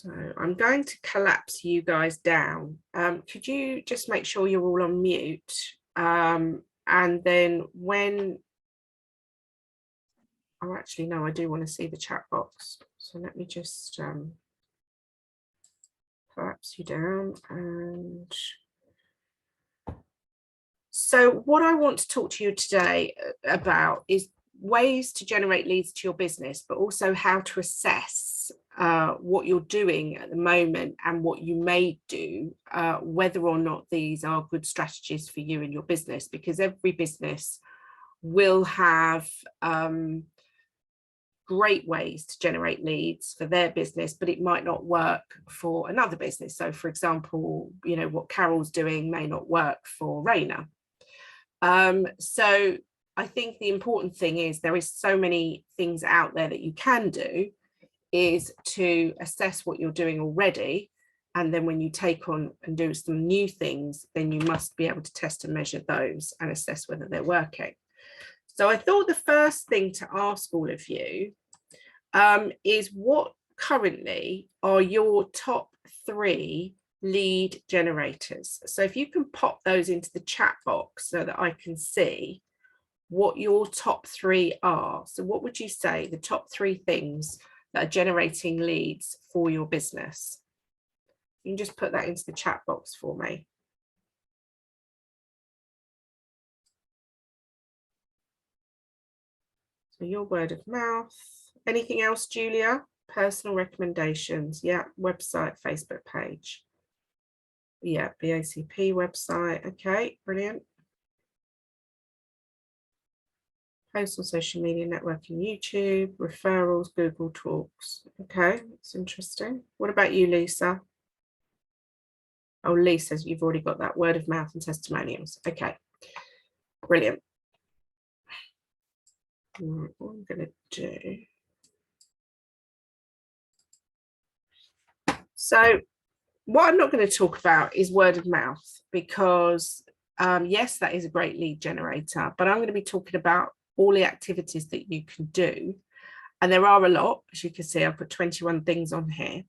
So I'm going to collapse you guys down. Could you just make sure you're all on mute? And then when, oh, actually, no, I do want to see the chat box. So let me just collapse you down. And so what I want to talk to you today about is ways to generate leads to your business, but also how to assess what you're doing at the moment and what you may do, whether or not these are good strategies for you and your business, because every business will have great ways to generate leads for their business, but it might not work for another business. So for example, you know, what Carol's doing may not work for Raina. So I think the important thing is there is so many things out there that you can do, is to assess what you're doing already. And then when you take on and do some new things, then you must be able to test and measure those and assess whether they're working. So I thought the first thing to ask all of you is what currently are your top 3 lead generators? So if you can pop those into the chat box so that I can see what your top 3 are. So what would you say the top 3 things that are generating leads for your business? You can just put that into the chat box for me. So your word of mouth. Anything else, Julia? Personal recommendations. Yeah, website, Facebook page. Yeah, BACP website. Okay, brilliant. Post on social media, networking, YouTube, referrals, Google Talks. Okay, that's interesting. What about you, Lisa? Oh, Lisa, you've already got that, word of mouth and testimonials. Okay, brilliant. What I'm going to do. So what I'm not going to talk about is word of mouth, because yes, that is a great lead generator, but I'm going to be talking about all the activities that you can do. And there are a lot, as you can see, I've put 21 things on here.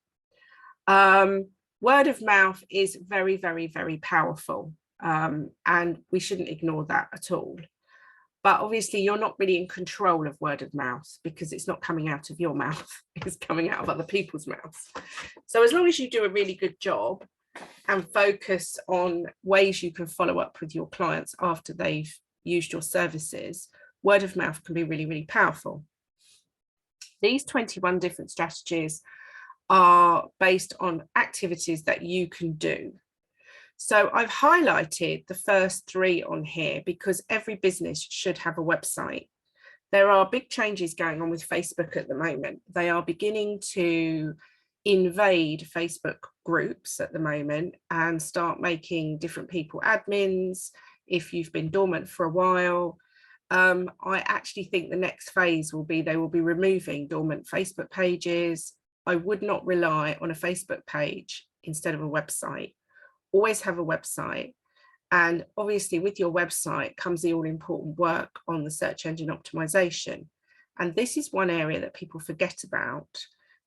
Word of mouth is very, very, very powerful. And we shouldn't ignore that at all. But obviously you're not really in control of word of mouth, because it's not coming out of your mouth, it's coming out of other people's mouths. So as long as you do a really good job and focus on ways you can follow up with your clients after they've used your services, word of mouth can be really, really powerful. These 21 different strategies are based on activities that you can do. So I've highlighted the first 3 on here because every business should have a website. There are big changes going on with Facebook at the moment. They are beginning to invade Facebook groups at the moment and start making different people admins if you've been dormant for a while. I actually think the next phase will be they will be removing dormant Facebook pages. I would not rely on a Facebook page instead of a website. Always have a website. And obviously with your website comes the all-important work on the search engine optimization. And this is one area that people forget about.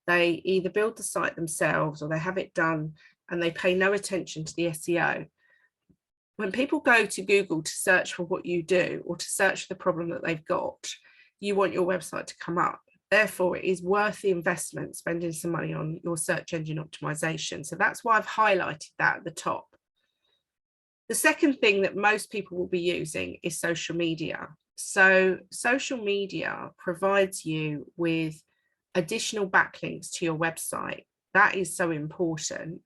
They either build the site themselves or they have it done and they pay no attention to the SEO. When people go to Google to search for what you do or to search for the problem that they've got, you want your website to come up. Therefore, it is worth the investment spending some money on your search engine optimization. So that's why I've highlighted that at the top. The second thing that most people will be using is social media. So social media provides you with additional backlinks to your website. That is so important.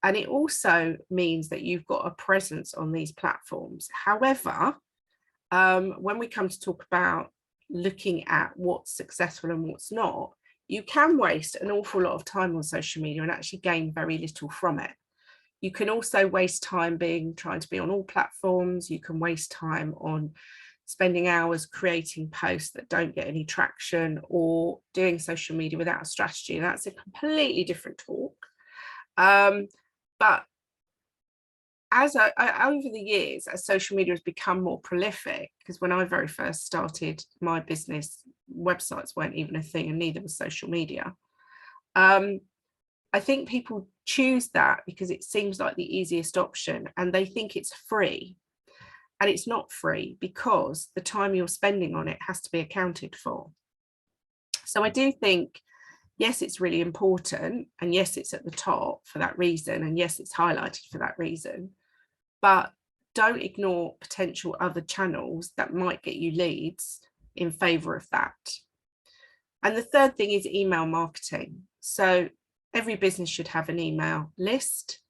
And it also means that you've got a presence on these platforms. However, when we come to talk about looking at what's successful and what's not, you can waste an awful lot of time on social media and actually gain very little from it. You can also waste time trying to be on all platforms. You can waste time on spending hours creating posts that don't get any traction or doing social media without a strategy. That's a completely different talk. But as over the years, as social media has become more prolific, because when I very first started my business, websites weren't even a thing and neither was social media. I think people choose that because it seems like the easiest option and they think it's free. And it's not free because the time you're spending on it has to be accounted for. So I do think, yes, it's really important. And yes, it's at the top for that reason. And yes, it's highlighted for that reason. But don't ignore potential other channels that might get you leads in favor of that. And the third thing is email marketing. So every business should have an email list.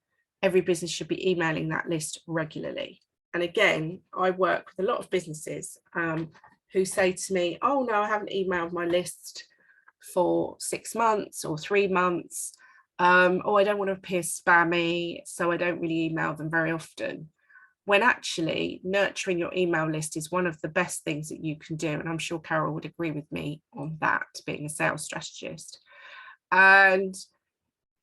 Every business should be emailing that list regularly. And again, I work with a lot of businesses who say to me, oh no, I haven't emailed my list for 6 months or 3 months. Oh, I don't want to appear spammy, so I don't really email them very often. When actually nurturing your email list is one of the best things that you can do. And I'm sure Carol would agree with me on that, being a sales strategist. And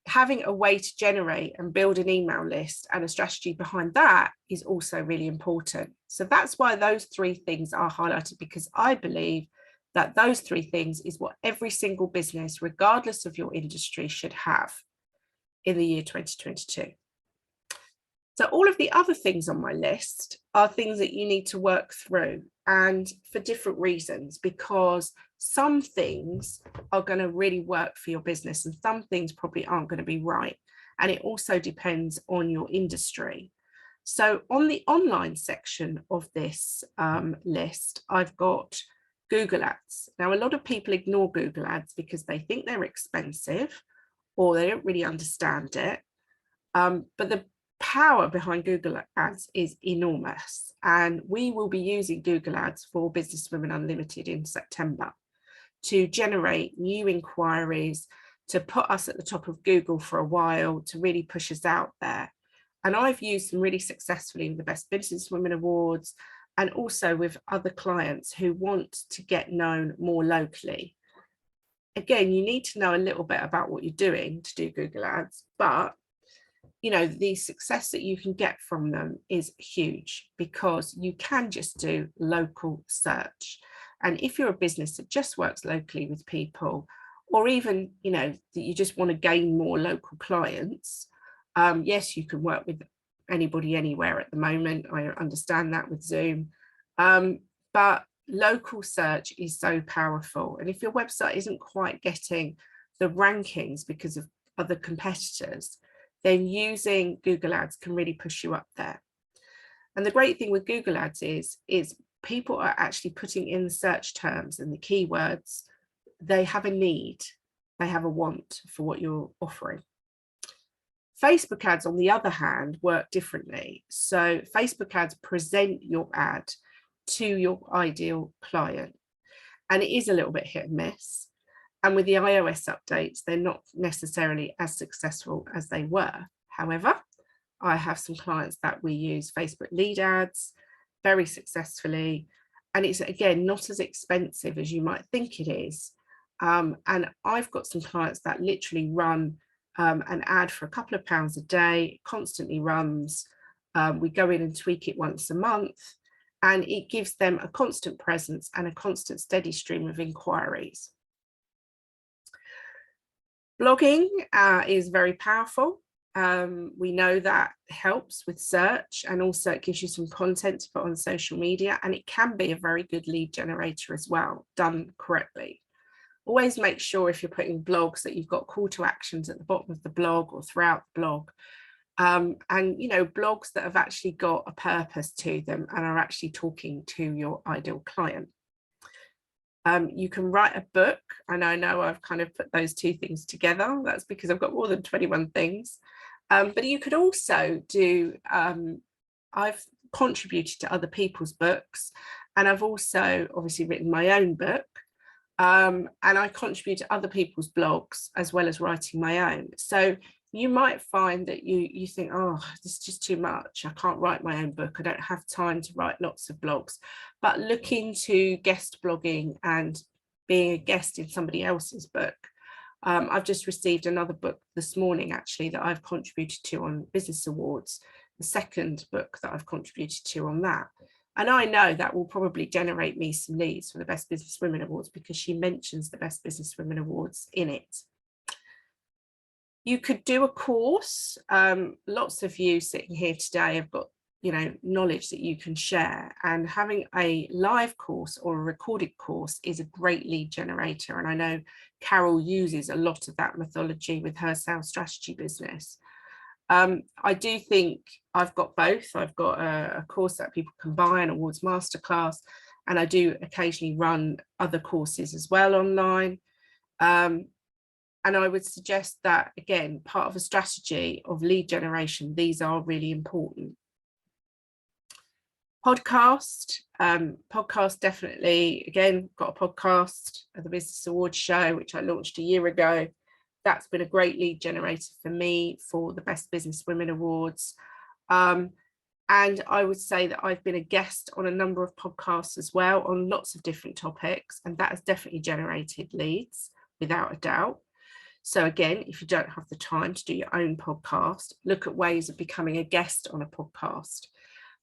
having a way to generate and build an email list and a strategy behind that is also really important. So that's why those 3 things are highlighted, because I believe that those 3 things is what every single business, regardless of your industry, should have in the year 2022. So all of the other things on my list are things that you need to work through, and for different reasons, because some things are going to really work for your business and some things probably aren't going to be right. And it also depends on your industry. So on the online section of this list, I've got Google Ads. Now, a lot of people ignore Google Ads because they think they're expensive or they don't really understand it. But the power behind Google Ads is enormous. And we will be using Google Ads for Businesswomen UnLtd in September to generate new inquiries, to put us at the top of Google for a while, to really push us out there. And I've used them really successfully with the Best Businesswomen Awards and also with other clients who want to get known more locally. Again, you need to know a little bit about what you're doing to do Google Ads, but you know, the success that you can get from them is huge because you can just do local search. And if you're a business that just works locally with people, or even, you know, that you just want to gain more local clients, yes, you can work with anybody anywhere at the moment. I understand that with Zoom, but local search is so powerful. And if your website isn't quite getting the rankings because of other competitors, then using Google Ads can really push you up there. And the great thing with Google Ads is people are actually putting in the search terms and the keywords. They have a need, they have a want for what you're offering. Facebook ads, on the other hand, work differently. So Facebook ads present your ad to your ideal client. And it is a little bit hit and miss. And with the iOS updates, they're not necessarily as successful as they were. However, I have some clients that we use Facebook lead ads very successfully. And it's, again, not as expensive as you might think it is. And I've got some clients that literally run an ad for a couple of pounds a day, it constantly runs. We go in and tweak it once a month, and it gives them a constant presence and a constant steady stream of inquiries. Blogging is very powerful. We know that helps with search, and also it gives you some content to put on social media, and it can be a very good lead generator as well, done correctly. Always make sure if you're putting blogs that you've got call to actions at the bottom of the blog or throughout the blog. And, you know, blogs that have actually got a purpose to them and are actually talking to your ideal client. You can write a book, and I know I've kind of put those 2 things together. That's because I've got more than 21 things. But you could also do, I've contributed to other people's books, and I've also obviously written my own book. And I contribute to other people's blogs as well as writing my own. So you might find that you think, oh, this is just too much. I can't write my own book. I don't have time to write lots of blogs. But look into guest blogging and being a guest in somebody else's book. I've just received another book this morning, actually, that I've contributed to on Business Awards, the second book that I've contributed to on that. And I know that will probably generate me some leads for the Best Businesswomen Awards because she mentions the Best Businesswomen Awards in it. You could do a course. Lots of you sitting here today have got, you know, knowledge that you can share, and having a live course or a recorded course is a great lead generator. And I know Carol uses a lot of that methodology with her sales strategy business. I do think I've got both. I've got a course that people can buy, an awards masterclass, and I do occasionally run other courses as well online. And I would suggest that, again, part of a strategy of lead generation, these are really important. Podcast, definitely, again, got a podcast at the Business Awards show, which I launched a year ago. That's been a great lead generator for me for the Best Businesswomen Awards. And I would say that I've been a guest on a number of podcasts as well on lots of different topics, and that has definitely generated leads without a doubt. So again, if you don't have the time to do your own podcast, look at ways of becoming a guest on a podcast.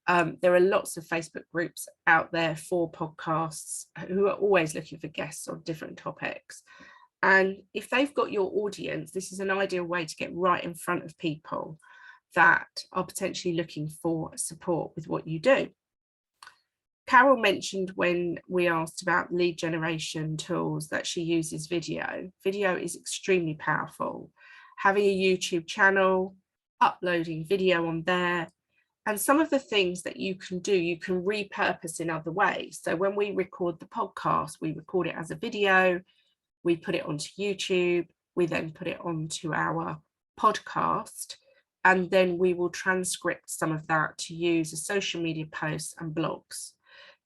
There are lots of Facebook groups out there for podcasts who are always looking for guests on different topics. And if they've got your audience, this is an ideal way to get right in front of people that are potentially looking for support with what you do. Carol mentioned when we asked about lead generation tools that she uses video. Video is extremely powerful. Having a YouTube channel, uploading video on there, and some of the things that you can do, you can repurpose in other ways. So when we record the podcast, we record it as a video, we put it onto YouTube, we then put it onto our podcast, and then we will transcript some of that to use as social media posts and blogs.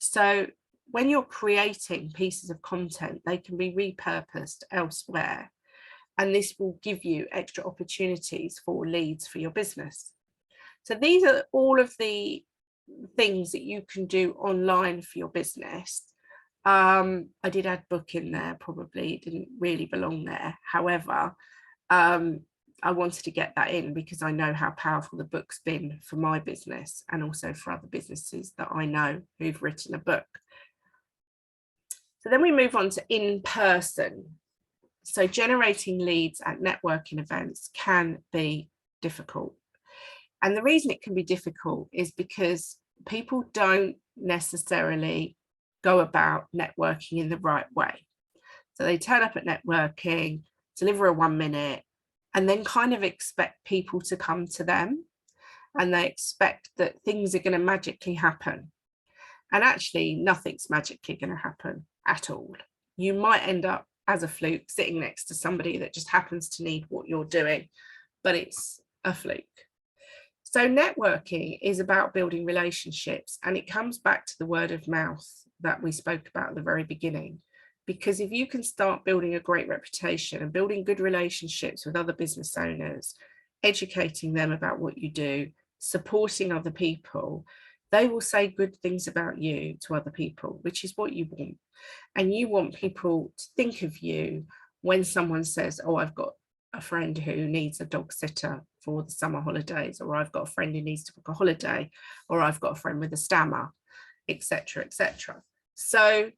So when you're creating pieces of content, they can be repurposed elsewhere, and this will give you extra opportunities for leads for your business. So these are all of the things that you can do online for your business. I did add book in there, probably it didn't really belong there. However, I wanted to get that in because I know how powerful the book's been for my business and also for other businesses that I know who've written a book. So then we move on to in-person. So generating leads at networking events can be difficult. And the reason it can be difficult is because people don't necessarily go about networking in the right way. So they turn up at networking, deliver a 1 minute, and then kind of expect people to come to them, and they expect that things are going to magically happen. And actually, nothing's magically going to happen at all. You might end up as a fluke sitting next to somebody that just happens to need what you're doing, but it's a fluke. So networking is about building relationships, and it comes back to the word of mouth that we spoke about at the very beginning. Because if you can start building a great reputation and building good relationships with other business owners, educating them about what you do, supporting other people, they will say good things about you to other people, which is what you want. And you want people to think of you when someone says, oh, I've got a friend who needs a dog sitter for the summer holidays, or I've got a friend who needs to book a holiday, or I've got a friend with a stammer, etc., etc. So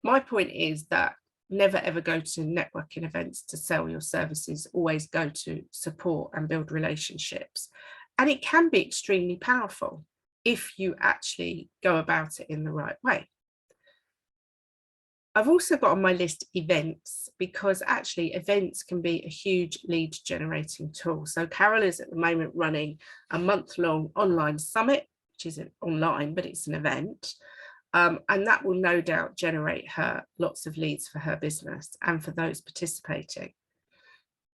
my point is that never ever go to networking events to sell your services, always go to support and build relationships. And it can be extremely powerful if you actually go about it in the right way. I've also got on my list events, because actually events can be a huge lead generating tool. So Carol is at the moment running a month-long online summit, which isn't online, but it's an event. And that will no doubt generate her lots of leads for her business and for those participating.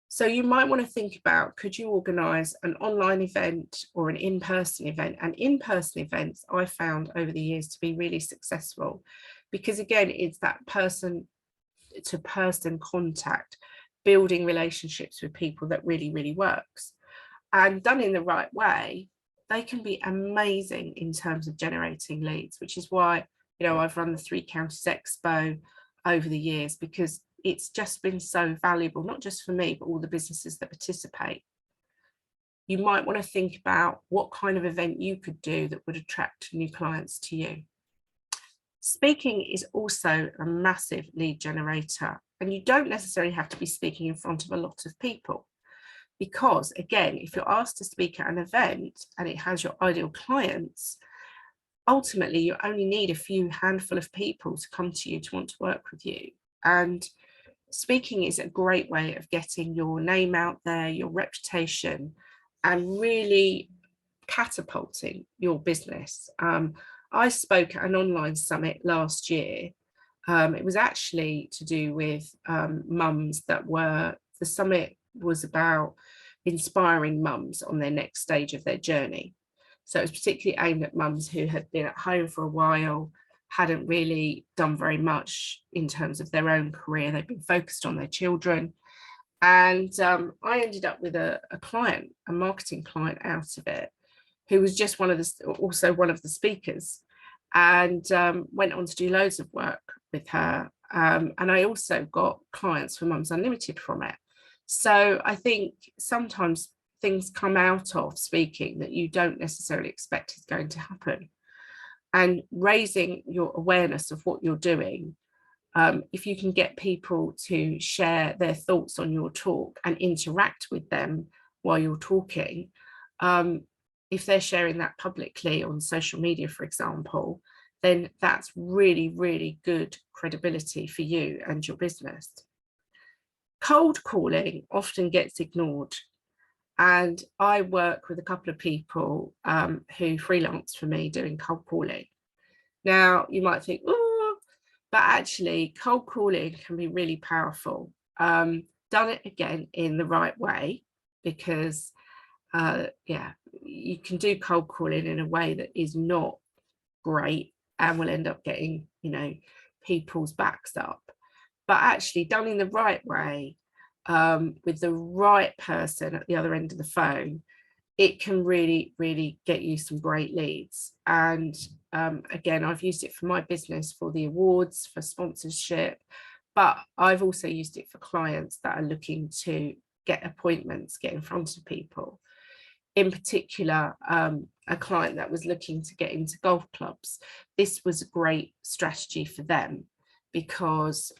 So you might want to think about, could you organise an online event or an in-person event? And in-person events I found over the years to be really successful, because again, it's that person-to-person contact, building relationships with people that really, really works. And done in the right way, they can be amazing in terms of generating leads, which is why, you know, I've run the 3 Counties Expo over the years, because it's just been so valuable, not just for me, but all the businesses that participate. You might want to think about what kind of event you could do that would attract new clients to you. Speaking is also a massive lead generator, and you don't necessarily have to be speaking in front of a lot of people. Because again, if you're asked to speak at an event and it has your ideal clients, ultimately you only need a few handful of people to come to you to want to work with you. And speaking is a great way of getting your name out there, your reputation, and really catapulting your business. I spoke at an online summit last year. It was actually to do with mums the summit was about inspiring mums on their next stage of their journey. So it was particularly aimed at mums who had been at home for a while, hadn't really done very much in terms of their own career. They've been focused on their children. And I ended up with a client, a marketing client out of it, who was just also one of the speakers, and went on to do loads of work with her. And I also got clients for Mums Unlimited from it. So I think sometimes things come out of speaking that you don't necessarily expect is going to happen. And raising your awareness of what you're doing, if you can get people to share their thoughts on your talk and interact with them while you're talking, if they're sharing that publicly on social media, for example, then that's really, really good credibility for you and your business. Cold calling often gets ignored. And I work with a couple of people who freelance for me doing cold calling. Now, you might think, oh, but actually cold calling can be really powerful. Done it again in the right way, because you can do cold calling in a way that is not great and will end up getting, people's backs up. But actually done in the right way, with the right person at the other end of the phone, it can really, really get you some great leads. And again, I've used it for my business, for the awards, for sponsorship, but I've also used it for clients that are looking to get appointments, get in front of people. In particular, a client that was looking to get into golf clubs. This was a great strategy for them, because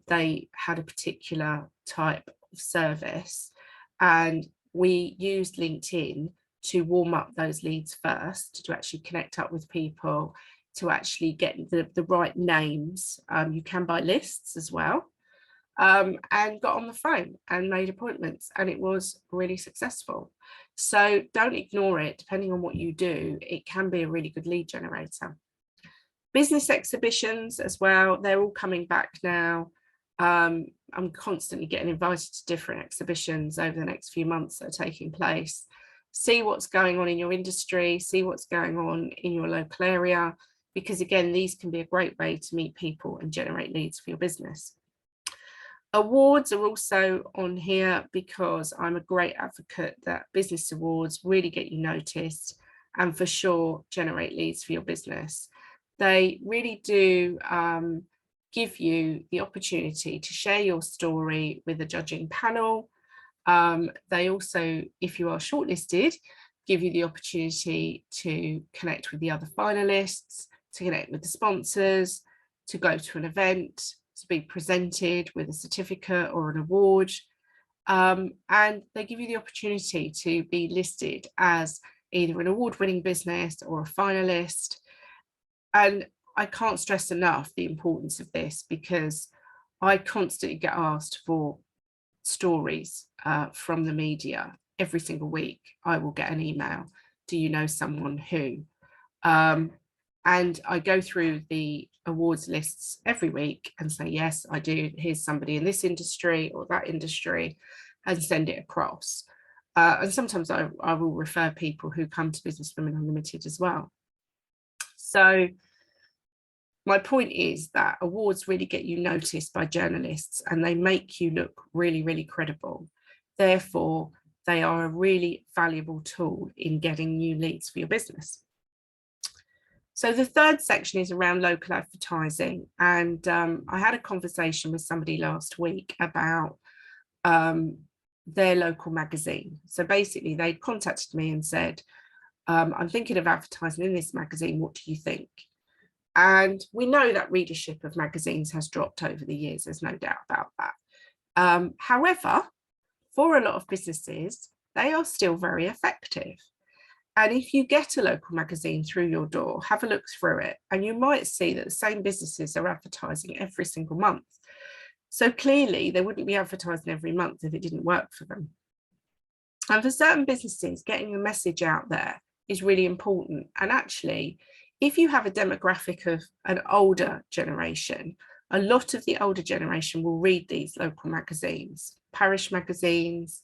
they had a particular type of service, and we used LinkedIn to warm up those leads first, to actually connect up with people, to actually get the right names. You can buy lists as well, and got on the phone and made appointments, and it was really successful. So don't ignore it. Depending on what you do, it can be a really good lead generator. Business exhibitions as well, they're all coming back now. I'm constantly getting invited to different exhibitions over the next few months that are taking place. See what's going on in your industry, see what's going on in your local area, because again, these can be a great way to meet people and generate leads for your business. Awards are also on here, because I'm a great advocate that business awards really get you noticed and for sure generate leads for your business. They really do give you the opportunity to share your story with a judging panel. They also, if you are shortlisted, give you the opportunity to connect with the other finalists, to connect with the sponsors, to go to an event, to be presented with a certificate or an award. And they give you the opportunity to be listed as either an award-winning business or a finalist. And I can't stress enough the importance of this, because I constantly get asked for stories from the media. Every single week I will get an email, do you know someone who? And I go through the awards lists every week and say, yes, I do. Here's somebody in this industry or that industry, and send it across. And sometimes I will refer people who come to Businesswomen UnLtd as well. So my point is that awards really get you noticed by journalists, and they make you look really, really credible. Therefore, they are a really valuable tool in getting new leads for your business. So the third section is around local advertising. And I had a conversation with somebody last week about their local magazine. So basically they contacted me and said, I'm thinking of advertising in this magazine. What do you think? And we know that readership of magazines has dropped over the years. There's no doubt about that. However, for a lot of businesses, they are still very effective. And if you get a local magazine through your door, have a look through it, and you might see that the same businesses are advertising every single month. So clearly they wouldn't be advertising every month if it didn't work for them. And for certain businesses, getting a message out there is really important. And actually, if you have a demographic of an older generation, a lot of the older generation will read these local magazines, parish magazines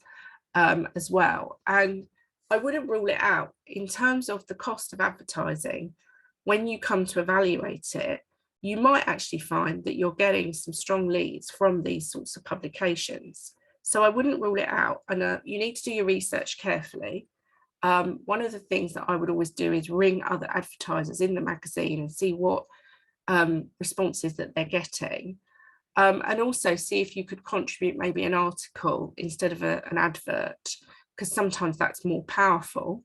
as well. And I wouldn't rule it out in terms of the cost of advertising. When you come to evaluate it, you might actually find that you're getting some strong leads from these sorts of publications. So I wouldn't rule it out, and you need to do your research carefully. One of the things that I would always do is ring other advertisers in the magazine and see what responses that they're getting. And also see if you could contribute maybe an article instead of an advert, because sometimes that's more powerful.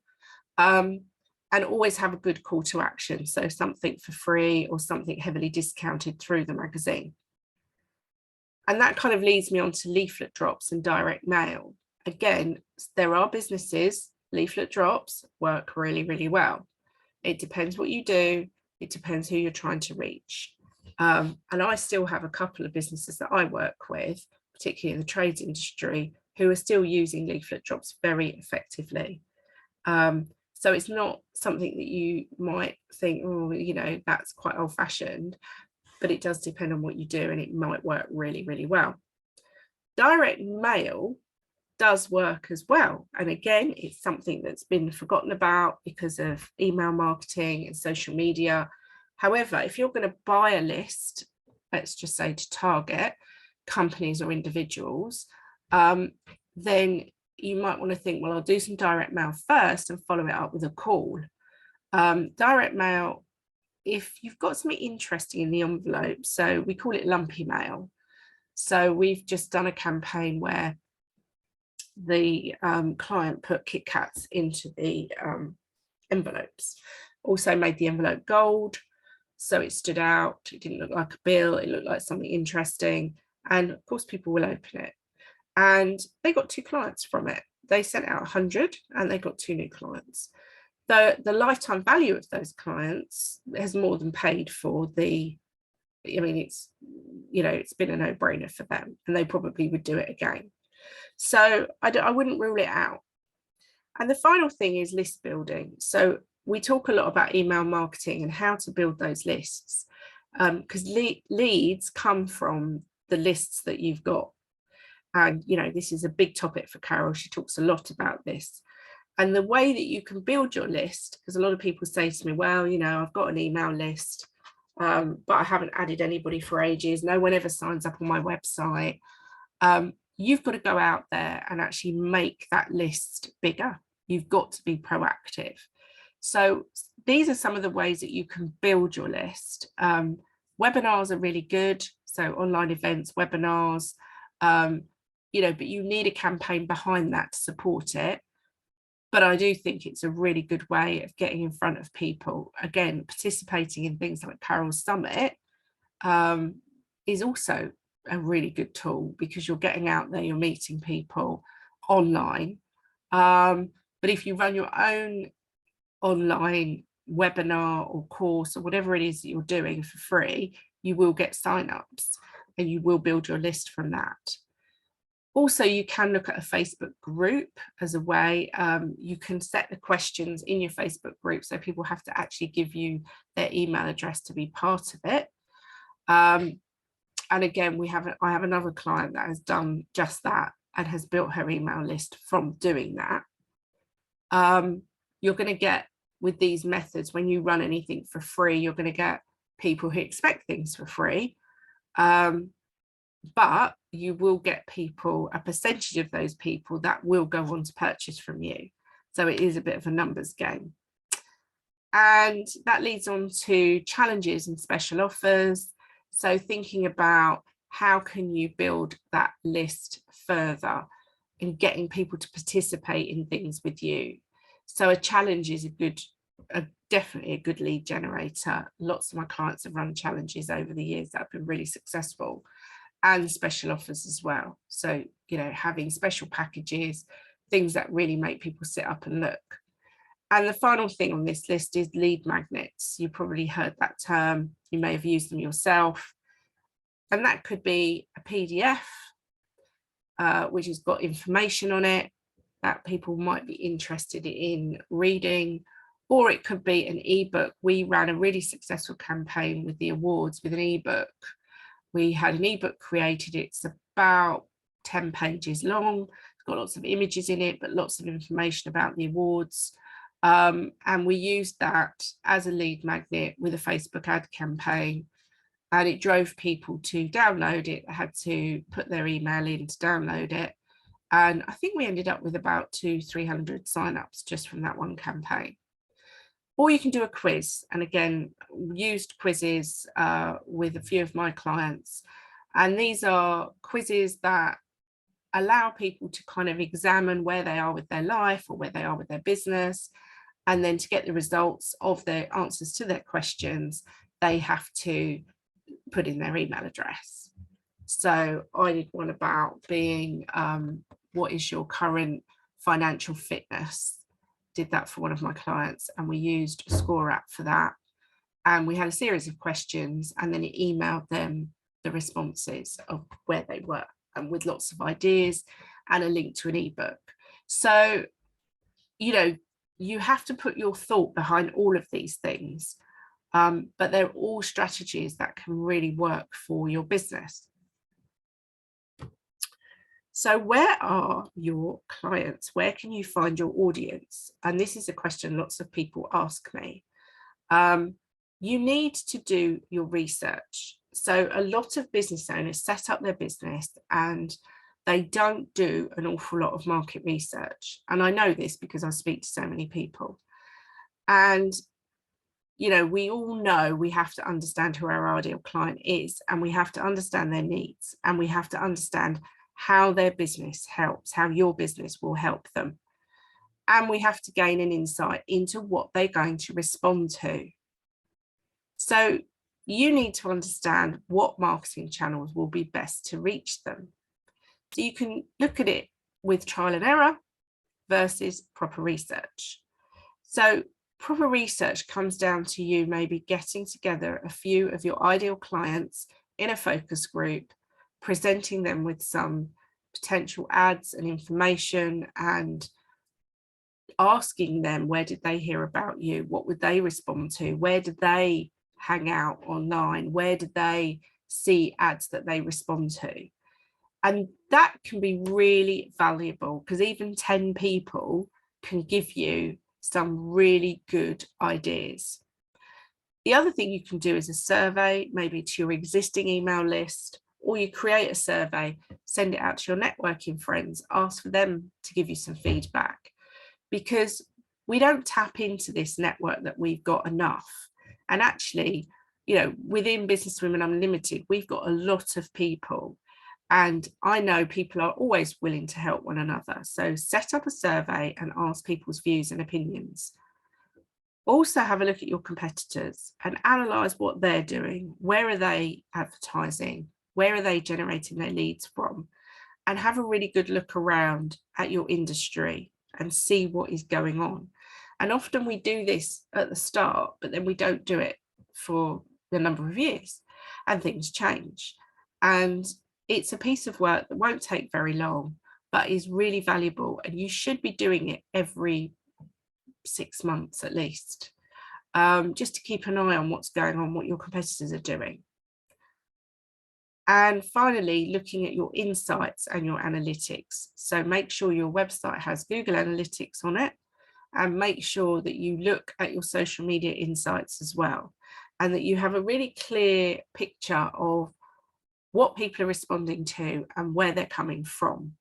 And always have a good call to action. So something for free or something heavily discounted through the magazine. And that kind of leads me on to leaflet drops and direct mail. Again, there are businesses, leaflet drops work really, really well. It depends what you do. It depends who you're trying to reach. And I still have a couple of businesses that I work with, particularly in the trades industry, who are still using leaflet drops very effectively. So it's not something that you might think, oh, you know, that's quite old fashioned, but it does depend on what you do, and it might work really, really well. Direct mail does work as well. And again, it's something that's been forgotten about because of email marketing and social media. However, if you're going to buy a list, let's just say to target companies or individuals, then you might want to think, well, I'll do some direct mail first and follow it up with a call. Direct mail, if you've got something interesting in the envelope, so we call it lumpy mail. So we've just done a campaign where the client put Kit Kats into the envelopes, also made the envelope gold, so it stood out, it didn't look like a bill, it looked like something interesting, and of course people will open it. And they got 2 clients from it. They sent out 100 and they got 2 new clients. The lifetime value of those clients has more than paid for the, I mean, it's, you know, it's been a no-brainer for them, and they probably would do it again. So I wouldn't rule it out. And the final thing is list building. So we talk a lot about email marketing and how to build those lists, because leads come from the lists that you've got. And, you know, this is a big topic for Carol. She talks a lot about this. And the way that you can build your list, because a lot of people say to me, well, you know, I've got an email list, but I haven't added anybody for ages. No one ever signs up on my website. You've got to go out there and actually make that list bigger. You've got to be proactive. So these are some of the ways that you can build your list. Webinars are really good. So online events, webinars, you know, but you need a campaign behind that to support it. But I do think it's a really good way of getting in front of people. Again, participating in things like Carol's Summit is also a really good tool, because you're getting out there, you're meeting people online. But if you run your own online webinar or course or whatever it is that you're doing for free, you will get signups and you will build your list from that. Also, you can look at a Facebook group as a way. You can set the questions in your Facebook group, so people have to actually give you their email address to be part of it. And again, I have another client that has done just that and has built her email list from doing that. You're going to get, with these methods, when you run anything for free, you're going to get people who expect things for free. But you will get people, a percentage of those people that will go on to purchase from you. So it is a bit of a numbers game. And that leads on to challenges and special offers. So thinking about how can you build that list further and getting people to participate in things with you. So a challenge is definitely a good lead generator. Lots of my clients have run challenges over the years that have been really successful. and special offers as well. So, you know, having special packages, things that really make people sit up and look. And the final thing on this list is lead magnets. You probably heard that term. You may have used them yourself. And that could be a PDF, which has got information on it that people might be interested in reading, or it could be an ebook. We ran a really successful campaign with the awards with an ebook. We had an ebook created. It's about 10 pages long. It's got lots of images in it, but lots of information about the awards. And we used that as a lead magnet with a Facebook ad campaign. And it drove people to download it. They had to put their email in to download it. And I think we ended up with about 200-300 signups just from that one campaign. Or you can do a quiz. And again, used quizzes with a few of my clients. And these are quizzes that allow people to kind of examine where they are with their life or where they are with their business. And then to get the results of their answers to their questions, they have to put in their email address. So I did one about being, what is your current financial fitness? Did that for one of my clients, and we used a score app for that. And we had a series of questions, and then it emailed them the responses of where they were, and with lots of ideas and a link to an ebook. So, you know, you have to put your thought behind all of these things, but they're all strategies that can really work for your business. So where are your clients? Where can you find your audience? And this is a question lots of people ask me. You need to do your research. So a lot of business owners set up their business and they don't do an awful lot of market research. And I know this because I speak to so many people. And, you know, we all know we have to understand who our ideal client is, and we have to understand their needs, and we have to understand how their business helps, how your business will help them. And we have to gain an insight into what they're going to respond to. So you need to understand what marketing channels will be best to reach them. So you can look at it with trial and error versus proper research. So proper research comes down to you maybe getting together a few of your ideal clients in a focus group, presenting them with some potential ads and information, and asking them, where did they hear about you? What would they respond to? Where did they hang out online? Where did they see ads that they respond to? And that can be really valuable, because even 10 people can give you some really good ideas. The other thing you can do is a survey, maybe to your existing email list, or you create a survey, send it out to your networking friends, ask for them to give you some feedback, because we don't tap into this network that we've got enough. And actually, you know, within Businesswomen UnLtd, we've got a lot of people, and I know people are always willing to help one another. So set up a survey and ask people's views and opinions. Also have a look at your competitors and analyze what they're doing. Where are they advertising? Where are they generating their leads from? And have a really good look around at your industry and see what is going on. And often we do this at the start, but then we don't do it for a number of years, and things change. And it's a piece of work that won't take very long, but is really valuable. And you should be doing it every 6 months at least, just to keep an eye on what's going on, what your competitors are doing. And finally, looking at your insights and your analytics. So make sure your website has Google Analytics on it, and make sure that you look at your social media insights as well, and that you have a really clear picture of what people are responding to and where they're coming from.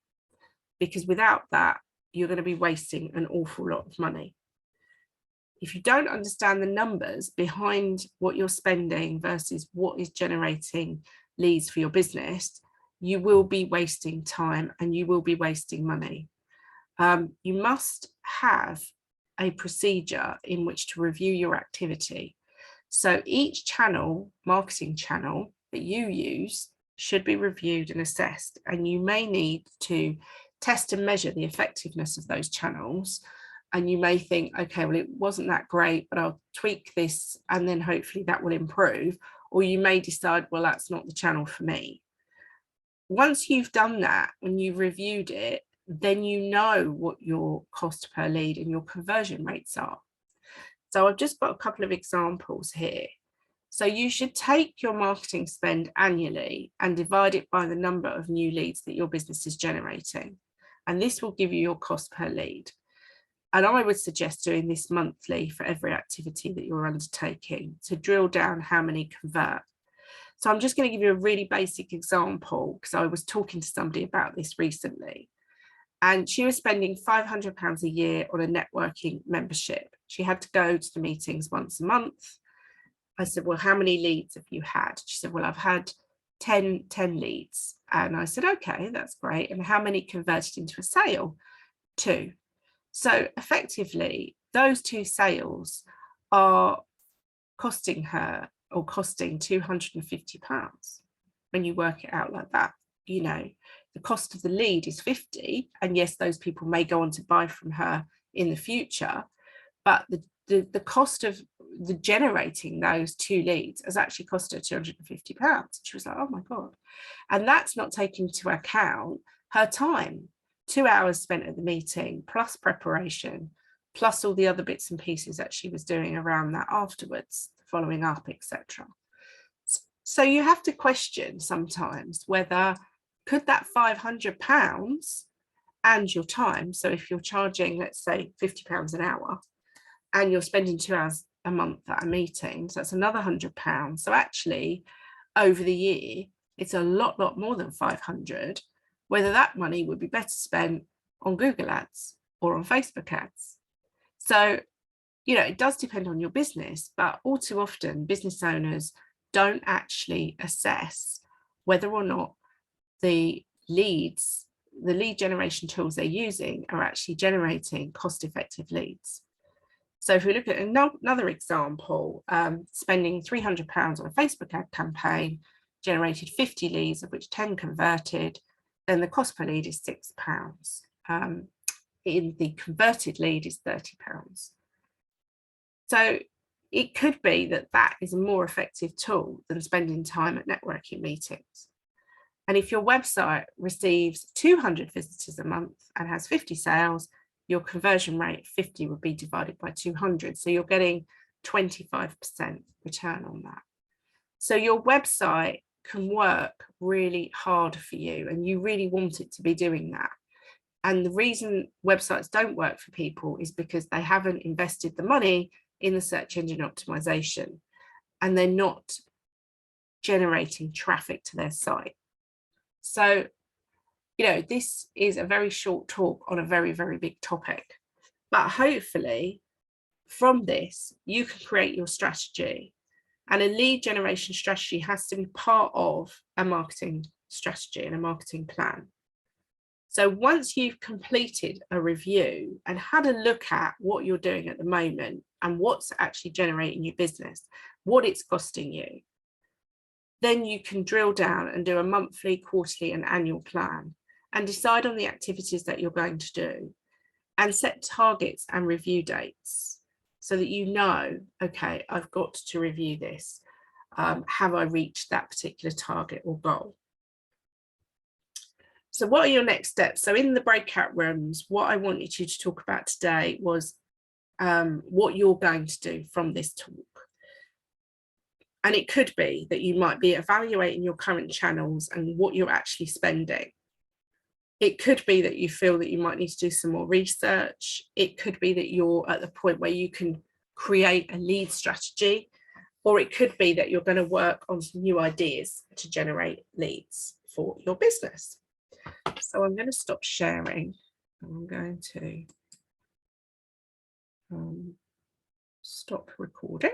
Because without that, you're going to be wasting an awful lot of money. If you don't understand the numbers behind what you're spending versus what is generating leads for your business, you will be wasting time and you will be wasting money. You must have a procedure in which to review your activity. So each channel, marketing channel that you use, should be reviewed and assessed, and you may need to test and measure the effectiveness of those channels. And you may think, okay, well, it wasn't that great, but I'll tweak this and then hopefully that will improve. Or you may decide, well, that's not the channel for me. Once you've done that and you've reviewed it, then you know what your cost per lead and your conversion rates are. So I've just got a couple of examples here. So you should take your marketing spend annually and divide it by the number of new leads that your business is generating. And this will give you your cost per lead. And I would suggest doing this monthly for every activity that you're undertaking to drill down how many convert. So I'm just going to give you a really basic example, because I was talking to somebody about this recently. And she was spending £500 a year on a networking membership. She had to go to the meetings once a month. I said, well, how many leads have you had? She said, well, I've had 10 leads. And I said, okay, that's great. And how many converted into a sale? 2. So effectively, those 2 sales are costing her, or costing £250 when you work it out like that. You know, the cost of the lead is 50, and yes, those people may go on to buy from her in the future, but the cost of the generating those 2 leads has actually cost her £250. She was like, oh my God. And that's not taking into account her time, 2 hours spent at the meeting, plus preparation, plus all the other bits and pieces that she was doing around that afterwards, following up, etc. So you have to question sometimes whether could that £500 and your time, so if you're charging, let's say, £50 an hour, and you're spending 2 hours a month at a meeting, so that's another £100. So actually, over the year, it's a lot more than 500, whether that money would be better spent on Google ads or on Facebook ads. So, you know, it does depend on your business, but all too often business owners don't actually assess whether or not the lead generation tools they're using are actually generating cost-effective leads. So if we look at another example, spending £300 on a Facebook ad campaign generated 50 leads, of which 10 converted, then the cost per lead is £6. In the converted lead is £30. So it could be that that is a more effective tool than spending time at networking meetings. And if your website receives 200 visitors a month and has 50 sales, your conversion rate 50 would be divided by 200. So you're getting 25% return on that. So your website can work really hard for you, and you really want it to be doing that. And the reason websites don't work for people is because they haven't invested the money in the search engine optimization, and they're not generating traffic to their site. So, you know, this is a very short talk on a very, very big topic, but hopefully from this, you can create your strategy, and a lead generation strategy has to be part of a marketing strategy and a marketing plan. So once you've completed a review and had a look at what you're doing at the moment and what's actually generating your business, what it's costing you, then you can drill down and do a monthly, quarterly and annual plan and decide on the activities that you're going to do and set targets and review dates so that you know, okay, I've got to review this. Have I reached that particular target or goal? So what are your next steps? So in the breakout rooms, what I wanted you to talk about today was what you're going to do from this talk. And it could be that you might be evaluating your current channels and what you're actually spending. It could be that you feel that you might need to do some more research. It could be that you're at the point where you can create a lead strategy, or it could be that you're going to work on some new ideas to generate leads for your business. So I'm going to stop sharing. I'm going to stop recording.